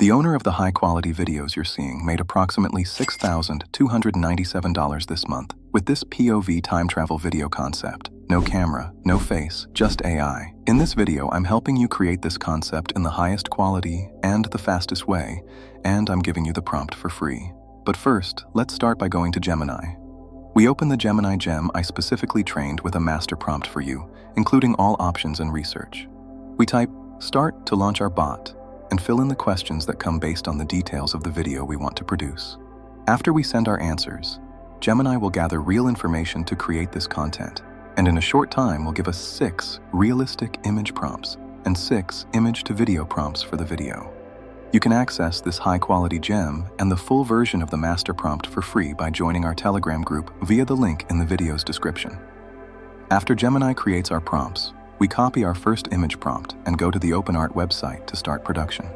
The owner of the high-quality videos you're seeing made approximately $6,297 this month with this POV time travel video concept. No camera, no face, just AI. In this video, I'm helping you create this concept in the highest quality and the fastest way, and I'm giving you the prompt for free. But first, let's start by going to Gemini. We open the Gemini gem I specifically trained with a master prompt for you, including all options and research. We type "Start" to launch our bot, and fill in the questions that come based on the details of the video we want to produce. After we send our answers, Gemini will gather real information to create this content, and in a short time will give us 6 realistic image prompts and 6 image-to-video prompts for the video. You can access this high-quality gem and the full version of the master prompt for free by joining our Telegram group via the link in the video's description. After Gemini creates our prompts, we copy our first image prompt and go to the OpenArt website to start production.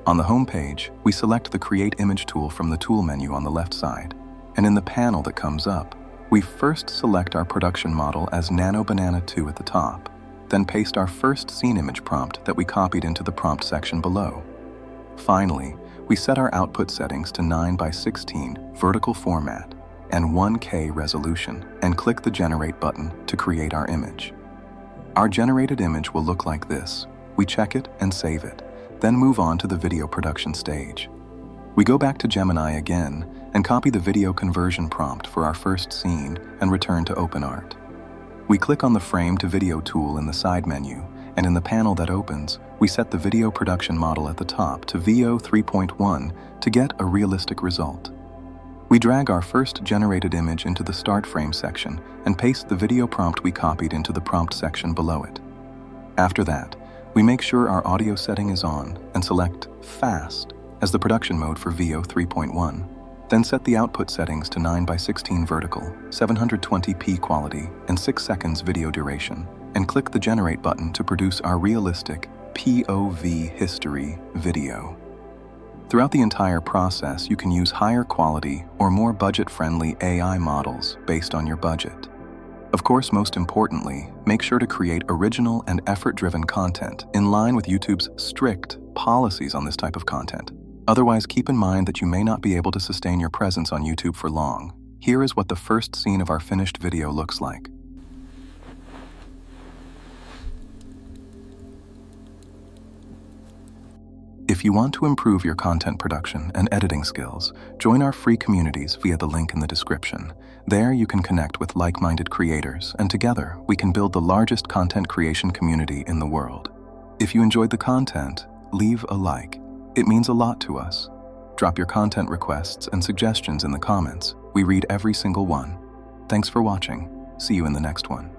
On the home page, we select the Create Image tool from the tool menu on the left side, and in the panel that comes up, we first select our production model as Nano Banana 2 at the top, then paste our first scene image prompt that we copied into the prompt section below. Finally, we set our output settings to 9:16 vertical format and 1K resolution and click the Generate button to create our image. Our generated image will look like this. We check it and save it, then move on to the video production stage. We go back to Gemini again and copy the video conversion prompt for our first scene and return to OpenArt. We click on the Frame to Video tool in the side menu, and in the panel that opens, we set the video production model at the top to VO 3.1 to get a realistic result. We drag our first generated image into the Start Frame section and paste the video prompt we copied into the prompt section below it. After that, we make sure our audio setting is on and select Fast as the production mode for VO 3.1. Then set the output settings to 9:16 vertical, 720p quality, and 6 seconds video duration, and click the Generate button to produce our realistic POV history video. Throughout the entire process, you can use higher quality or more budget-friendly AI models based on your budget. Of course, most importantly, make sure to create original and effort-driven content in line with YouTube's strict policies on this type of content. Otherwise, keep in mind that you may not be able to sustain your presence on YouTube for long. Here is what the first scene of our finished video looks like. If you want to improve your content production and editing skills, join our free communities via the link in the description. There you can connect with like-minded creators, and together we can build the largest content creation community in the world. If you enjoyed the content, leave a like. It means a lot to us. Drop your content requests and suggestions in the comments. We read every single one. Thanks for watching. See you in the next one.